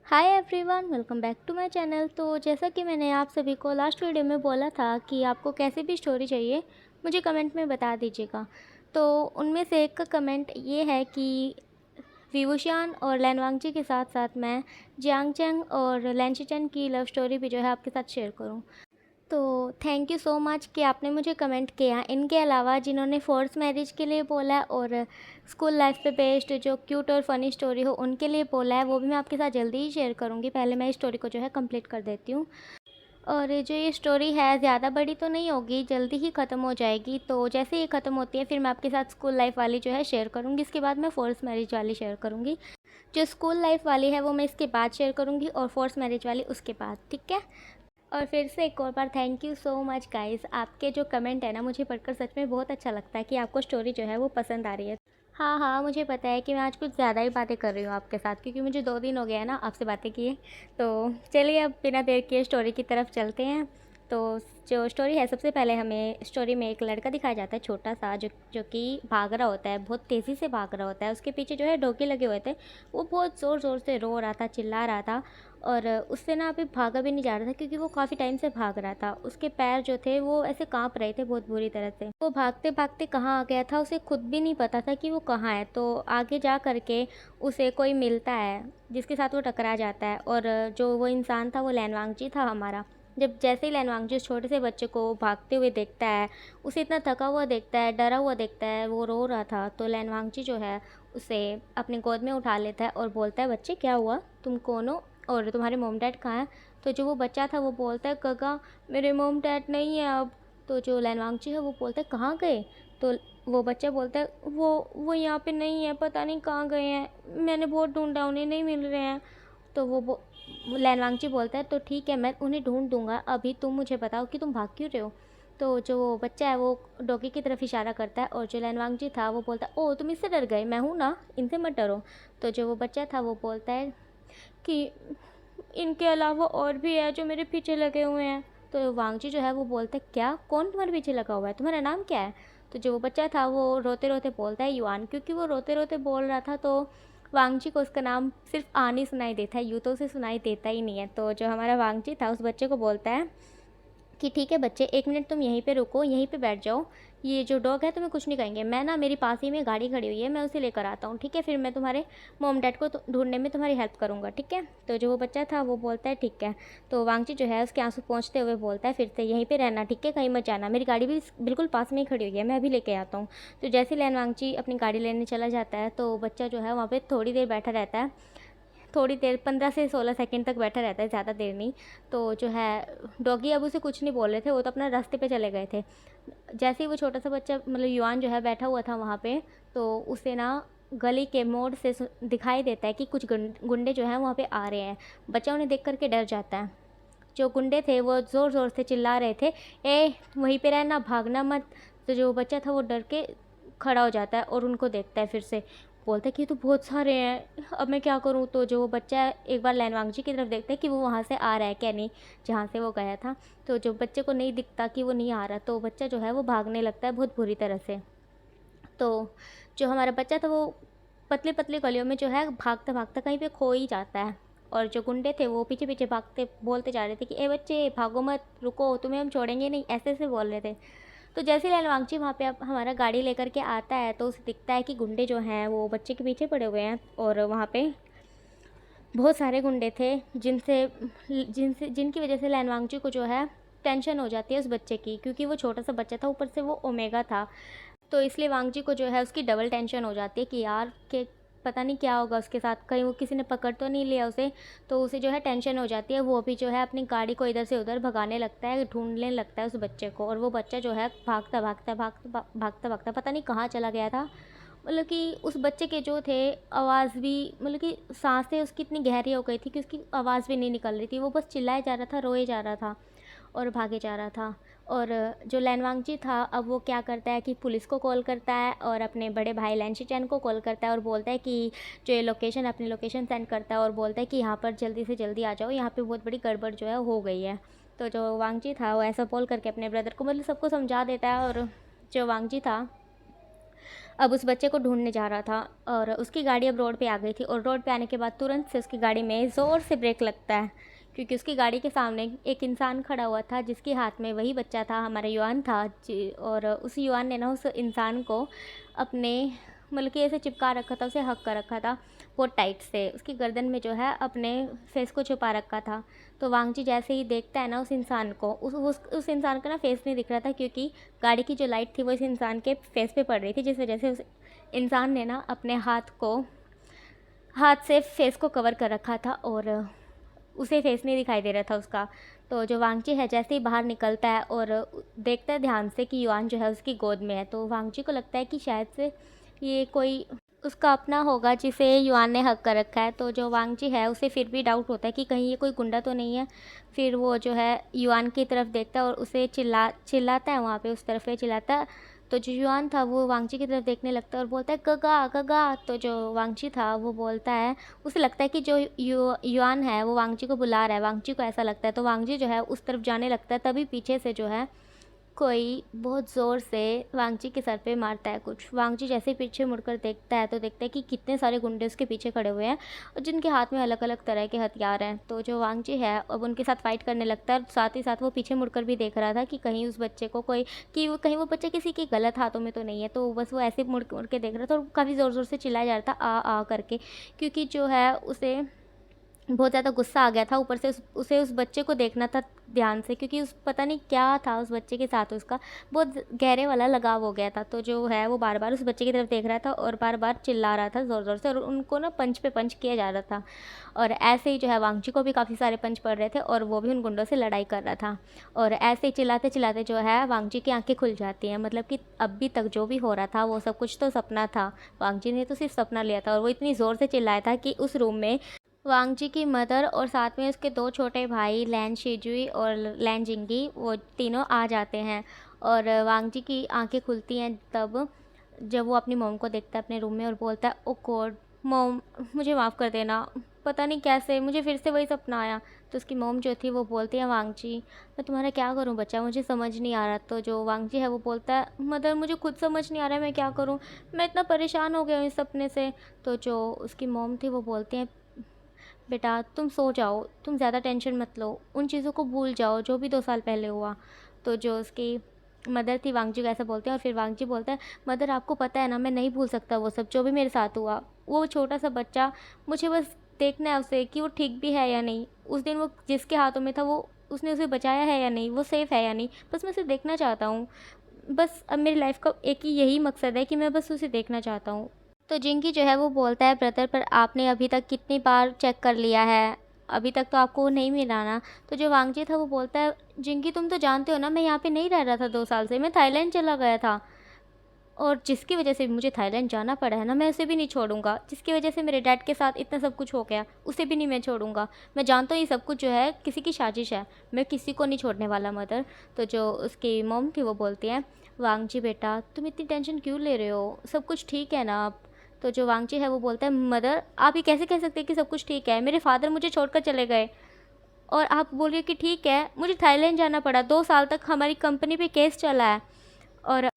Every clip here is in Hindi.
Hi everyone, welcome back to my channel. तो जैसा कि मैंने आप सभी को लास्ट वीडियो में बोला था कि आपको कैसी भी स्टोरी चाहिए मुझे कमेंट में बता दीजिएगा। तो उनमें से एक का कमेंट ये है कि विवुशियान और लैनवांगजी के साथ साथ मैं जियांग चैंग और लैनशिचन की लव स्टोरी भी जो है आपके साथ शेयर करूं। तो थैंक यू सो मच कि आपने मुझे कमेंट किया। इनके अलावा जिन्होंने फोर्स मैरिज के लिए बोला है और स्कूल लाइफ पे बेस्ड जो क्यूट और फ़नी स्टोरी हो उनके लिए बोला है, वो भी मैं आपके साथ जल्दी ही शेयर करूँगी। पहले मैं इस स्टोरी को जो है कंप्लीट कर देती हूँ। और जो ये स्टोरी है ज़्यादा बड़ी तो नहीं होगी, जल्दी ही ख़त्म हो जाएगी। तो जैसे ये ख़त्म होती है फिर मैं आपके साथ स्कूल लाइफ वाली जो है शेयर करूँगी। इसके बाद मैं फोर्स मैरिज वाली शेयर करूँगी। जो स्कूल लाइफ वाली है वो मैं इसके बाद शेयर करूँगी और फोर्स मैरिज वाली उसके बाद, ठीक है। और फिर से एक और बार thank you so much guys. आपके जो कमेंट है ना, मुझे पढ़कर सच में बहुत अच्छा लगता है कि आपको स्टोरी जो है वो पसंद आ रही है। हाँ हाँ, मुझे पता है कि मैं आज कुछ ज़्यादा ही बातें कर रही हूँ आपके साथ, क्योंकि मुझे 2 दिन हो गया है ना आपसे बातें किए। तो चलिए अब बिना देर के स्टोरी की तरफ चलते हैं। तो जो स्टोरी है, सबसे पहले हमें स्टोरी में एक लड़का दिखाया जाता है छोटा सा, जो जो कि भाग रहा होता है, बहुत तेज़ी से भाग रहा होता है। उसके पीछे जो है डोके लगे हुए थे। वो बहुत ज़ोर ज़ोर से रो रहा था, चिल्ला रहा था। और उससे ना अभी भागा भी नहीं जा रहा था, क्योंकि वो काफ़ी टाइम से भाग रहा था। उसके पैर जो थे वो ऐसे कांप रहे थे बहुत बुरी तरह से। वो भागते भागते कहाँ आ गया था उसे खुद भी नहीं पता था कि वो कहाँ है। तो आगे जा करके उसे कोई मिलता है जिसके साथ वो टकरा जाता है। और जो वो इंसान था वो लैनवांगजी था हमारा। जब जैसे ही लैनवांगजी उस छोटे से बच्चे को भागते हुए देखता है, उसे इतना थका हुआ देखता है, डरा हुआ देखता है, वो रो रहा था, तो लैनवांगजी जो है उसे अपनी गोद में उठा लेता है और बोलता है, बच्चे क्या हुआ, तुम कौन हो और तुम्हारे मोम डैड कहाँ हैं। तो जो वो बच्चा था वो बोलता है, गगा मेरे मोम डैड नहीं है अब। तो जो लैनवांगजी है वो बोलता है, कहाँ गए। तो वो बच्चा बोलता है, वो यहाँ पे नहीं है, पता नहीं कहाँ गए हैं, मैंने बहुत ढूंढा, उन्हें नहीं मिल रहे हैं। तो वो लैनवांगजी बोलता है, तो ठीक है, मैं उन्हें ढूंढ दूंगा, अभी तुम मुझे बताओ कि तुम भाग क्यों रहे हो। तो जो वो बच्चा है वो डॉगी की तरफ इशारा करता है और जो लैनवांगजी था वो बोलता है, ओ तुम इससे डर गए, मैं हूँ ना, इनसे मत डरो। तो जो वो बच्चा था वो बोलता है कि इनके अलावा और भी है जो मेरे पीछे लगे हुए हैं। तो वांगजी जो है वो बोलता है, क्या, कौन तुम्हारे पीछे लगा हुआ है, तुम्हारा नाम क्या है। तो जो वो बच्चा था वो रोते रोते बोलता है, युआन। क्योंकि वो रोते रोते बोल रहा था तो वांगजी को उसका नाम सिर्फ आन ही सुनाई देता है, यूँ तो उसे सुनाई देता ही नहीं है। तो जो हमारा वांगजी था उस बच्चे को बोलता है कि ठीक है बच्चे, 1 मिनट तुम यहीं पे रुको, यहीं पे बैठ जाओ, ये जो डॉग है तुम्हें कुछ नहीं कहेंगे, मैं ना, मेरी पास ही में गाड़ी खड़ी हुई है, मैं उसे लेकर आता हूँ, ठीक है, फिर मैं तुम्हारे मोम डैड को ढूंढने में तुम्हारी हेल्प करूँगा, ठीक है। तो जो वो बच्चा था वो बोलता है ठीक है। तो वांगची जो है उसके आंसू पहुँचते हुए बोलता है फिर से, यहीं पर रहना, ठीक है, कहीं मत जाना, मेरी गाड़ी भी बिल्कुल पास में ही खड़ी हुई है, मैं अभी लेके आता हूँ। तो जैसे लैन वांगची अपनी गाड़ी लेने चला जाता है तो बच्चा जो है वहाँ पर थोड़ी देर बैठा रहता है, थोड़ी देर 15 से 16 सेकंड तक बैठा रहता है, ज़्यादा देर नहीं। तो जो है डॉगी अब उसे कुछ नहीं बोल रहे थे, वो तो अपना रास्ते पे चले गए थे। जैसे ही वो छोटा सा बच्चा मतलब युआन जो है बैठा हुआ था वहाँ पे, तो उसे ना गली के मोड़ से दिखाई देता है कि कुछ गुंडे जो हैं वहाँ पे आ रहे हैं। बच्चा उन्हें देख करके डर जाता है। जो गुंडे थे वो ज़ोर ज़ोर से चिल्ला रहे थे, ए वहीं पे रहना, भागना मत। तो जो बच्चा था वो डर के खड़ा हो जाता है और उनको देखता है, फिर से बोलता है कि ये तो बहुत सारे हैं, अब मैं क्या करूँ। तो जो वो बच्चा एक बार लैनवांगजी की तरफ देखता है कि वो वहाँ से आ रहा है क्या नहीं, जहाँ से वो गया था। तो जो बच्चे को नहीं दिखता कि वो नहीं आ रहा, तो बच्चा जो है वो भागने लगता है बहुत बुरी तरह से। तो जो हमारा बच्चा था वो पतली पतली गलियों में जो है भागता भागता कहीं पे खो ही जाता है। और जो गुंडे थे वो पीछे पीछे भागते बोलते जा रहे थे कि ए बच्चे भागो मत, रुको, तुम्हें हम छोड़ेंगे नहीं, ऐसे ऐसे बोल रहे थे। तो जैसे ही लैनवांगची वहाँ पे अब हमारा गाड़ी लेकर के आता है तो उसे दिखता है कि गुंडे जो हैं वो बच्चे के पीछे पड़े हुए हैं। और वहाँ पे बहुत सारे गुंडे थे जिनसे जिनसे जिनकी वजह से लैनवांगची को जो है टेंशन हो जाती है उस बच्चे की, क्योंकि वो छोटा सा बच्चा था, ऊपर से वो ओमेगा था। तो इसलिए वांगजी को जो है उसकी डबल टेंशन हो जाती है कि यार के पता नहीं क्या होगा उसके साथ, कहीं वो किसी ने पकड़ तो नहीं लिया उसे। तो उसे जो है टेंशन हो जाती है, वो भी जो है अपनी गाड़ी को इधर से उधर भगाने लगता है, ढूंढने लगता है उस बच्चे को। और वो बच्चा जो है भागता भागता भागता भागता भागता पता नहीं कहाँ चला गया था। मतलब कि उस बच्चे के जो थे आवाज़ भी, मतलब कि सांसें उसकी इतनी गहरी हो गई थी कि उसकी आवाज़ भी नहीं निकल रही थी, वो बस चिल्लाए जा रहा था, रोए जा रहा था और भागे जा रहा था। और जो लैनवांगजी था अब वो क्या करता है कि पुलिस को कॉल करता है और अपने बड़े भाई लैनशीचैन को कॉल करता है और बोलता है कि जो ये लोकेशन, अपनी लोकेशन सेंड करता है और बोलता है कि यहाँ पर जल्दी से जल्दी आ जाओ, यहाँ पे बहुत बड़ी गड़बड़ जो है हो गई है। तो जो वांगजी था वो ऐसा बोल करके अपने ब्रदर को मतलब सबको समझा देता है। और जो वांगजी था अब उस बच्चे को ढूंढने जा रहा था और उसकी गाड़ी अब रोड पे आ गई थी और रोड पे आने के बाद तुरंत से उसकी गाड़ी में ज़ोर से ब्रेक लगता है, क्योंकि उसकी गाड़ी के सामने एक इंसान खड़ा हुआ था जिसके हाथ में वही बच्चा था, हमारा युआन था और उस युआन ने ना उस इंसान को अपने मतलब कि ऐसे चिपका रखा था, उसे हक कर रखा था बहुत टाइट से, उसकी गर्दन में जो है अपने फेस को छुपा रखा था। तो वांगजी जैसे ही देखता है ना उस इंसान को, उस इंसान का ना फेस नहीं दिख रहा था, क्योंकि गाड़ी की जो लाइट थी वो इस इंसान के फेस पे पड़ रही थी, जिस वजह से उस इंसान ने ना अपने हाथ से फेस को कवर कर रखा था और उसे फेस नहीं दिखाई दे रहा था उसका। तो जो वांगची है जैसे ही बाहर निकलता है और देखता है ध्यान से कि युआन जो है उसकी गोद में है, तो वांगची को लगता है कि शायद से ये कोई उसका अपना होगा जिसे युआन ने हक कर रखा है। तो जो वांगची है उसे फिर भी डाउट होता है कि कहीं ये कोई गुंडा तो नहीं है। फिर वो जो है युआन की तरफ देखता है और उसे चिल्लाता है, वहाँ पे उस तरफ से चिल्लाता है। तो जो युआन था वो वांगची की तरफ देखने लगता है और बोलता है गगा गगा। तो जो वांगची था वो बोलता है, उसे लगता है कि जो युआन है वो वांगची को बुला रहा है, वांगची को ऐसा लगता है। तो वांगची जो है उस तरफ जाने लगता है, तभी पीछे से जो है कोई बहुत ज़ोर से वांगची के सर पे मारता है कुछ। वांगची जैसे ही पीछे मुड़कर देखता है तो देखता है कि कितने सारे गुंडे उसके पीछे खड़े हुए हैं और जिनके हाथ में अलग अलग तरह के हथियार हैं। तो जो वांगची है अब उनके साथ फाइट करने लगता है, साथ ही साथ वो पीछे मुड़कर भी देख रहा था कि कहीं उस बच्चे को कहीं वो बच्चा किसी के गलत हाथों में तो नहीं है। तो बस वो ऐसे मुड़ मुड़ के देख रहा था और काफ़ी ज़ोर ज़ोर से चिल्लाया जा रहा था आ करके, क्योंकि जो है उसे बहुत ज़्यादा गुस्सा आ गया था। ऊपर से उसे उस बच्चे को देखना था ध्यान से, क्योंकि उस पता नहीं क्या था उस बच्चे के साथ, उसका बहुत गहरे वाला लगाव हो गया था। तो जो है वो बार बार उस बच्चे की तरफ देख रहा था और बार बार चिल्ला रहा था ज़ोर ज़ोर से, और उनको ना पंच पे पंच किया जा रहा था। और ऐसे ही जो है वांगची को भी काफ़ी सारे पंच पड़ रहे थे और वो भी उन गुंडों से लड़ाई कर रहा था। और ऐसे ही चिल्लाते चिल्लाते जो है वांगची की आंखें खुल जाती हैं, मतलब कि अभी तक जो भी हो रहा था वो सब कुछ तो सपना था। वांगची ने तो सिर्फ सपना लिया था और वो इतनी ज़ोर से चिल्लाया था कि उस रूम में वांगजी की मदर और साथ में उसके दो छोटे भाई लैन शिजुई और लैन जिंगी, वो तीनों आ जाते हैं। और वांगजी की आंखें खुलती हैं तब जब वो अपनी मोम को देखता है अपने रूम में और बोलता है ओ गॉड मोम, मुझे माफ़ कर देना, पता नहीं कैसे मुझे फिर से वही सपना आया। तो उसकी मोम जो थी वो बोलती है वांगजी, मैं तुम्हारा क्या करूं बच्चा, मुझे समझ नहीं आ रहा। तो जो वांगजी है वो बोलता है मदर मुझे खुद समझ नहीं आ रहा है मैं क्या करूं, मैं इतना परेशान हो गया हूँ इस सपने से। तो जो उसकी मोम थी वो बोलती हैं बेटा तुम सो जाओ, तुम ज़्यादा टेंशन मत लो, उन चीज़ों को भूल जाओ जो भी 2 साल पहले हुआ। तो जो उसकी मदर थी वांगजी को ऐसा बोलते हैं और फिर वांगजी बोलता है मदर आपको पता है ना मैं नहीं भूल सकता वो सब जो भी मेरे साथ हुआ। वो छोटा सा बच्चा, मुझे बस देखना है उसे कि वो ठीक भी है या नहीं, उस दिन वो जिसके हाथों में था वो उसने उसे बचाया है या नहीं, वो सेफ़ है या नहीं, बस मैं उसे देखना चाहता हूँ। बस अब मेरी लाइफ़ का एक ही यही मकसद है कि मैं बस उसे देखना चाहता हूँ। तो जिंकी जो है वो बोलता है ब्रदर पर आपने अभी तक कितनी बार चेक कर लिया है, अभी तक तो आपको वो नहीं मिला ना। तो जो वांगजी था वो बोलता है जिंकी तुम तो जानते हो ना मैं यहाँ पे नहीं रह रहा था 2 साल से, मैं थाईलैंड चला गया था और जिसकी वजह से मुझे थाईलैंड जाना पड़ा है ना मैं उसे भी नहीं छोड़ूंगा, जिसकी वजह से मेरे डैड के साथ इतना सब कुछ हो गया उसे भी नहीं मैं छोड़ूंगा। मैं जानता हूँ ये सब कुछ जो है किसी की साजिश है, मैं किसी को नहीं छोड़ने वाला मदर। तो जो उसकी मॉम थी वो बोलती हैं वांगजी बेटा तुम इतनी टेंशन क्यों ले रहे हो, सब कुछ ठीक है ना आप। तो जो वांगजी है वो बोलता है मदर आप ये कैसे कह सकते हैं कि सब कुछ ठीक है, मेरे फादर मुझे छोड़कर चले गए और आप बोल रहे हो कि ठीक है, मुझे थाईलैंड जाना पड़ा, 2 साल तक हमारी कंपनी पे केस चला है और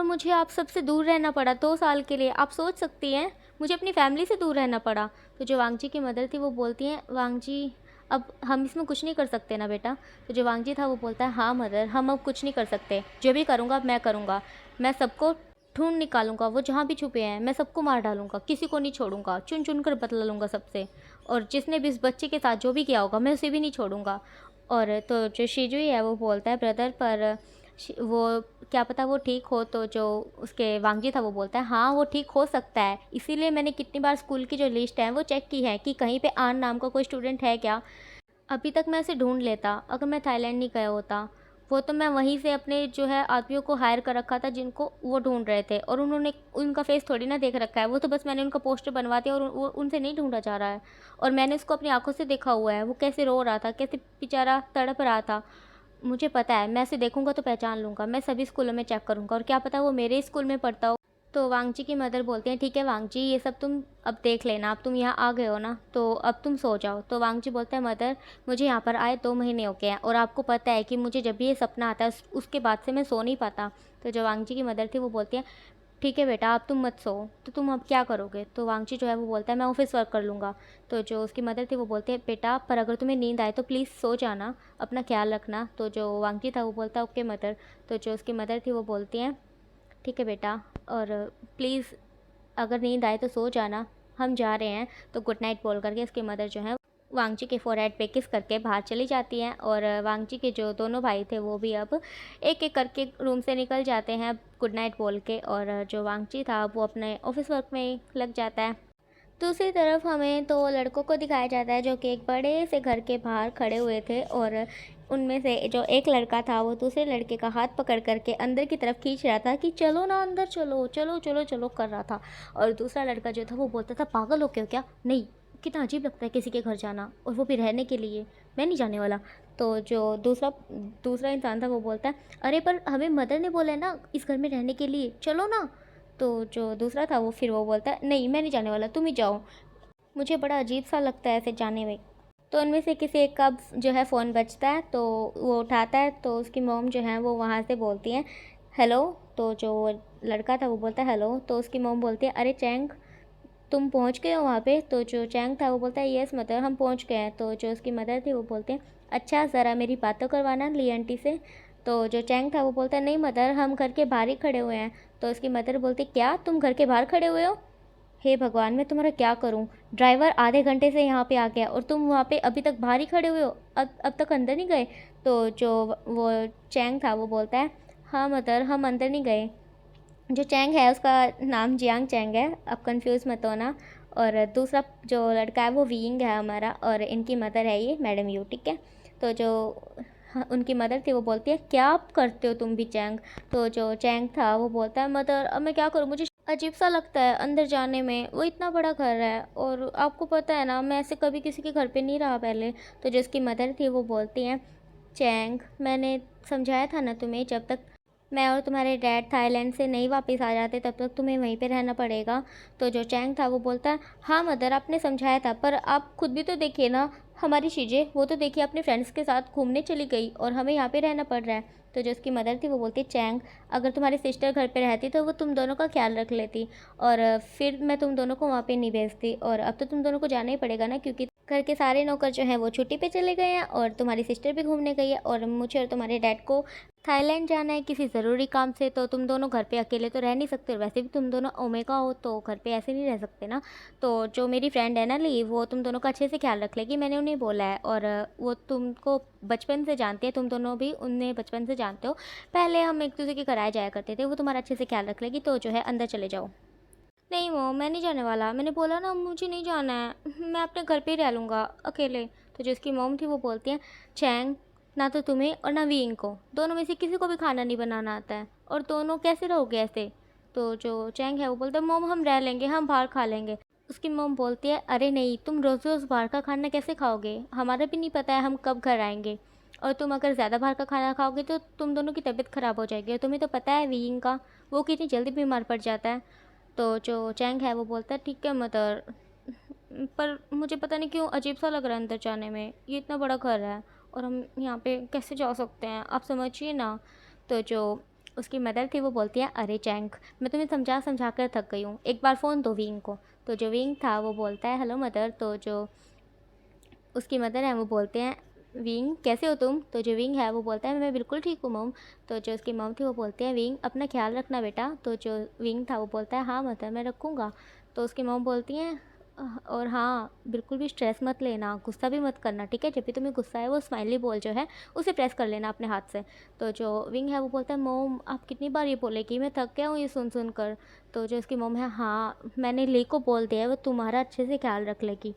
मुझे आप सबसे दूर रहना पड़ा 2 साल के लिए, आप सोच सकती हैं मुझे अपनी फैमिली से दूर रहना पड़ा। तो जो वांगजी की मदर थी वो बोलती हैं वांगजी अब हम इसमें कुछ नहीं कर सकते ना बेटा। तो जो वांगजी था वो बोलता है हाँ मदर हम अब कुछ नहीं कर सकते, जो भी करूँगा मैं करूँगा, मैं सबको ढूंढ निकालूंगा, वो जहाँ भी छुपे हैं मैं सबको मार डालूंगा, किसी को नहीं छोड़ूंगा, चुन चुन कर बदला लूँगा सबसे, और जिसने भी इस बच्चे के साथ जो भी किया होगा मैं उसे भी नहीं छोड़ूंगा। और तो जो शिजुई है वो बोलता है ब्रदर पर वो क्या पता वो ठीक हो। तो जो उसके वांगजी था वो बोलता है हाँ वो ठीक हो सकता है, इसीलिए मैंने कितनी बार स्कूल की जो लिस्ट है वो चेक की है कि कहीं पे आन नाम का कोई स्टूडेंट है क्या, अभी तक मैं उसे ढूंढ लेता अगर मैं थाईलैंड नहीं गया होता। वो तो मैं वहीं से अपने जो है आदमियों को हायर कर रखा था जिनको वो ढूंढ रहे थे, और उन्होंने उनका फेस थोड़ी ना देख रखा है, वो तो बस मैंने उनका पोस्टर बनवा दिया और वो उनसे नहीं ढूंढा जा रहा है। और मैंने उसको अपनी आंखों से देखा हुआ है वो कैसे रो रहा था, कैसे बेचारा तड़प रहा था। मुझे पता है मैं उसे देखूंगा तो पहचान लूँगा, मैं सभी स्कूलों में चेक करूँगा और क्या पता वो मेरे स्कूल में पढ़ता हो। तो वांगजी की मदर बोलती हैं ठीक है वांगजी ये सब तुम अब देख लेना, अब तुम यहाँ आ गए हो ना तो अब तुम सो जाओ। तो वांगजी बोलता है मदर मुझे यहाँ पर आए 2 महीने हो गए हैं और आपको पता है कि मुझे जब भी ये सपना आता है उसके बाद से मैं सो नहीं पाता। तो जो वांगजी की मदर थी वो बोलती है ठीक है बेटा, अब तुम मत सो, तो तुम अब क्या करोगे? तो वांगची जो है वो बोलता है मैं ऑफिस वर्क कर लूँगा। तो जो उसकी मदर थी वो बोलती है बेटा पर अगर तुम्हें नींद आए तो प्लीज़ सो जाना, अपना ख्याल रखना। तो जो वांगची था वो बोलता है ओके मदर। तो जो उसकी मदर थी वो बोलती हैं ठीक है बेटा, और प्लीज़ अगर नींद आए तो सो जाना, हम जा रहे हैं। तो गुड नाइट बोल करके उसकी मदर जो है वांगची के फोरहेड पे किस करके बाहर चली जाती हैं। और वांगची के जो दोनों भाई थे वो भी अब एक एक करके रूम से निकल जाते हैं गुड नाइट बोल के, और जो वांगची था वो अपने ऑफिस वर्क में लग जाता है। दूसरी तरफ हमें तो लड़कों को दिखाया जाता है जो कि एक बड़े से घर के बाहर खड़े हुए थे, और उनमें से जो एक लड़का था वो दूसरे लड़के का हाथ पकड़ करके अंदर की तरफ खींच रहा था कि चलो ना अंदर, चलो चलो चलो चलो कर रहा था। और दूसरा लड़का जो था वो बोलता था पागल हो क्यों क्या, नहीं, कितना अजीब लगता है किसी के घर जाना, और वो भी रहने के लिए, मैं नहीं जाने वाला। तो जो दूसरा दूसरा इंसान था वो बोलता है अरे पर हमें मदर ने बोला है ना इस घर में रहने के लिए, चलो ना। तो जो दूसरा था वो फिर वो बोलता है नहीं मैं नहीं जाने वाला, तुम ही जाओ, मुझे बड़ा अजीब सा लगता है ऐसे जाने में। तो उनमें से किसी एक का जो है फ़ोन बजता है, तो वो उठाता है, तो उसकी मॉम जो है वो वहाँ से बोलती हैं हेलो। तो जो लड़का था वो बोलता है हेलो। तो उसकी मॉम बोलती है अरे चैंग तुम पहुँच गए हो वहाँ पे? तो जो चैंग था वो बोलता है यस मदर हम पहुँच गए हैं। तो जो उसकी मदर थी वो बोलते हैं अच्छा ज़रा मेरी बात तो करवाना ली आंटी से। तो जो चैंग था वो बोलता है नहीं मदर हम घर के बाहर ही खड़े हुए हैं। तो उसकी मदर बोलती क्या तुम घर के बाहर खड़े हुए हो? हे भगवान मैं तुम्हारा क्या करूं, ड्राइवर आधे घंटे से यहाँ पे आ गया और तुम वहाँ पे अभी तक बाहर ही खड़े हुए हो, अब तक अंदर नहीं गए? तो जो वो चैंग था वो बोलता है हाँ मदर हम अंदर नहीं गए। जो चैंग है उसका नाम जियांग चैंग है, अब कंफ्यूज मत होना। और दूसरा जो लड़का है वो वीइंग है हमारा, और इनकी मदर है ये मैडम यू, ठीक है। तो जो उनकी मदर थी वो बोलती है क्या आप करते हो तुम भी चैंग? तो जो चैंग था वो बोलता है मदर अब मैं क्या करूँ, मुझे अजीब सा लगता है अंदर जाने में, वो इतना बड़ा घर है और आपको पता है ना मैं ऐसे कभी किसी के घर पे नहीं रहा पहले। तो जो उसकी मदर थी वो बोलती हैं चैंग मैंने समझाया था ना तुम्हें, जब तक मैं और तुम्हारे डैड थाईलैंड से नहीं वापस आ जाते तब तक तुम्हें वहीं पे रहना पड़ेगा। तो जो चैंग था वो बोलता है हाँ मदर आपने समझाया था, पर आप खुद भी तो देखिए ना हमारी चीज़ें, वो तो देखिए अपने फ्रेंड्स के साथ घूमने चली गई और हमें यहाँ पे रहना पड़ रहा है। तो जो उसकी मदर थी वो बोलती चैंग अगर तुम्हारी सिस्टर घर पे रहती तो वो तुम दोनों का ख्याल रख लेती, और फिर मैं तुम दोनों को वहाँ पे नहीं भेजती, और अब तो तुम दोनों को जाना ही पड़ेगा ना क्योंकि घर के सारे नौकर जो हैं वो छुट्टी पे चले गए हैं और तुम्हारी सिस्टर भी घूमने गई है, और मुझे और तुम्हारे डैड को थाईलैंड जाना है किसी ज़रूरी काम से, तो तुम दोनों घर पे अकेले तो रह नहीं सकते, और वैसे भी तुम दोनों ओमेगा हो तो घर पे ऐसे नहीं रह सकते ना। तो जो मेरी फ्रेंड है ना ली वो तुम दोनों का अच्छे से ख्याल रख लेगी, मैंने उन्हें बोला है, और वो तुमको बचपन से जानती है, तुम दोनों भी उन्हें बचपन से जानते हो, पहले हम एक दूसरे के घर आए जाया करते थे, वो तुम्हारा अच्छे से ख्याल रख लेगी। तो जो है अंदर चले जाओ। नहीं मॉम मैं नहीं जाने वाला, मैंने बोला ना मुझे नहीं जाना है, मैं अपने घर पे ही रह लूँगा अकेले। तो जो उसकी मॉम थी वो बोलती हैं चैंग ना तो तुम्हें और ना वीइंग को, दोनों में से किसी को भी खाना नहीं बनाना आता है, और दोनों कैसे रहोगे ऐसे? तो जो चैंग है वो बोलता है मॉम हम रह लेंगे, हम बाहर खा लेंगे। उसकी मॉम बोलती है अरे नहीं तुम रोज़ रोज़ बाहर का खाना कैसे खाओगे, हमारा भी नहीं पता है हम कब घर आएंगे, और तुम अगर ज़्यादा बाहर का खाना खाओगे तो तुम दोनों की तबीयत ख़राब हो जाएगी, और तुम्हें तो पता है वीइंग का वो कितनी जल्दी बीमार पड़ जाता है। तो जो चैंग है वो बोलता है ठीक है मदर, पर मुझे पता नहीं क्यों अजीब सा लग रहा है अंदर जाने में, ये इतना बड़ा घर है और हम यहाँ पे कैसे जा सकते हैं, आप समझिए ना। तो जो उसकी मदर थी वो बोलती है अरे चैंग मैं तुम्हें समझा समझा कर थक गई हूँ, एक बार फ़ोन दो विंग को। तो जो विंग था वो बोलता है हेलो मदर। तो जो उसकी मदर है वो बोलते हैं विंग कैसे हो तुम? तो जो विंग है वो बोलता है मैं बिल्कुल ठीक हूँ मॉम। तो जो उसकी मॉम थी वो बोलते हैं विंग अपना ख्याल रखना बेटा। तो जो विंग था वो बोलता है हाँ मदर मैं रखूँगा। तो उसकी मॉम बोलती हैं और हाँ बिल्कुल भी स्ट्रेस मत लेना, गुस्सा भी मत करना, ठीक है? जब भी तुम्हें गुस्सा है वो स्माइली बॉल जो है उसे प्रेस कर लेना अपने हाथ से। तो जो विंग है वो बोलता है मोम आप कितनी बार ये बोलेगी, मैं थक गया हूँ ये सुन सुन कर। तो जो उसकी मोम है हाँ मैंने ली को बोल दिया है वो तुम्हारा अच्छे से ख्याल रख लेगी,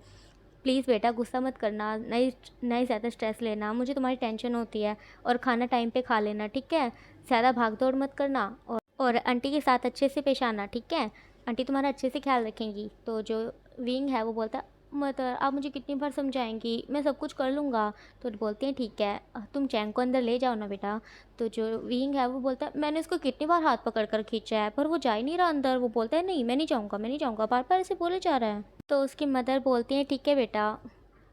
प्लीज़ बेटा गुस्सा मत करना, नहीं नहीं ज़्यादा स्ट्रेस लेना, मुझे तुम्हारी टेंशन होती है, और खाना टाइम पे खा लेना, ठीक है? ज़्यादा भाग दौड़ मत करना, और आंटी के साथ अच्छे से पेश आना, ठीक है? आंटी तुम्हारा अच्छे से ख्याल रखेंगी। तो जो विंग है वो बोलता मदर आप मुझे कितनी बार समझाएंगी, मैं सब कुछ कर लूँगा। तो बोलते हैं ठीक है तुम चैंग को अंदर ले जाओ ना बेटा। तो जो विंग है वो बोलता है मैंने उसको कितनी बार हाथ पकड़ कर खींचा है पर वो जा ही नहीं रहा अंदर, वो बोलता है नहीं मैं नहीं जाऊँगा मैं नहीं जाऊँगा, बार बार ऐसे बोले जा रहा है। तो उसकी मदर बोलती हैं ठीक है बेटा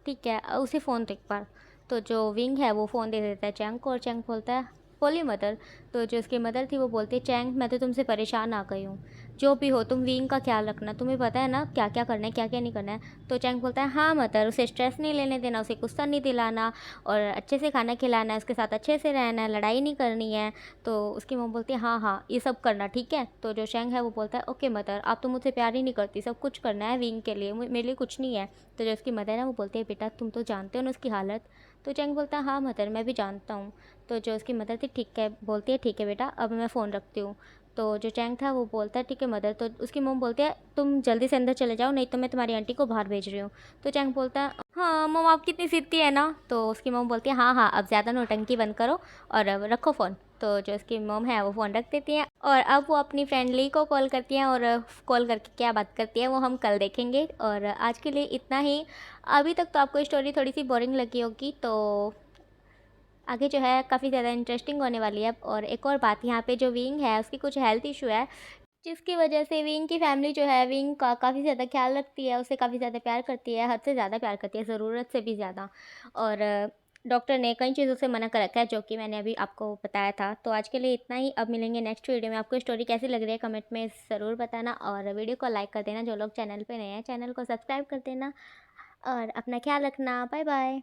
ठीक है, उसे फ़ोन दो एक बार। तो जो विंग है वो फ़ोन दे देता है चैंग को, और चैंग बोलता है बोलिए मदर। तो जो उसकी मदर थी वो बोलती है चैंग मैं तो तुमसे परेशान आ गई हूँ, जो भी हो तुम विंग का ख्याल रखना, तुम्हें पता है ना क्या क्या करना है क्या क्या नहीं करना है। तो चैंग बोलता है हाँ मदर, उसे स्ट्रेस नहीं लेने देना, उसे गुस्सा नहीं दिलाना और अच्छे से खाना खिलाना है, उसके साथ अच्छे से रहना है, लड़ाई नहीं करनी है। तो उसकी मॉम बोलती है हाँ हाँ ये सब करना ठीक है। तो जो चैंग है वो बोलता है ओके मदर, आप तो मुझसे प्यार ही नहीं करती, सब कुछ करना है विंग के लिए, मेरे लिए कुछ नहीं है। तो जो उसकी मदर है वो बोलती है बेटा तुम तो जानते हो ना उसकी हालत। तो चैंग बोलता है हाँ मदर मैं भी जानता हूँ। तो जो उसकी मदर थी ठीक है बोलती है ठीक है बेटा अब मैं फ़ोन रखती हूँ। तो जो चैंग था वो बोलता है ठीक है मदर। तो उसकी मॉम बोलती है तुम जल्दी से अंदर चले जाओ नहीं तो मैं तुम्हारी आंटी को बाहर भेज रही हूँ। तो चैंग बोलता है हाँ मॉम आप कितनी सीधी है ना। तो उसकी मॉम बोलती है हाँ हाँ अब ज़्यादा नौटंकी बंद करो और अब रखो फ़ोन। तो जो उसकी मॉम है वो फ़ोन रख देती है और अब वो अपनी फ्रेंड ली को कॉल करती हैं और कॉल करके क्या बात करती है वो हम कल देखेंगे। और आज के लिए इतना ही। अभी तक तो आपको स्टोरी थोड़ी सी बोरिंग लगी होगी, तो आगे जो है काफ़ी ज़्यादा इंटरेस्टिंग होने वाली है। और एक और बात, यहाँ पे जो विंग है उसकी कुछ हेल्थ इशू है जिसकी वजह से विंग की फैमिली जो है विंग का काफ़ी ज़्यादा ख्याल रखती है, उसे काफ़ी ज़्यादा प्यार करती है, हद से ज़्यादा प्यार करती है, ज़रूरत से भी ज़्यादा। और डॉक्टर ने कई चीज़ों से मना कर रखा है जो कि मैंने अभी आपको बताया था। तो आज के लिए इतना ही, अब मिलेंगे नेक्स्ट वीडियो में। आपको स्टोरी कैसी लग रही है कमेंट में ज़रूर बताना और वीडियो को लाइक कर देना। जो लोग चैनल पे नए हैं चैनल को सब्सक्राइब कर देना और अपना ख्याल रखना। Bye bye.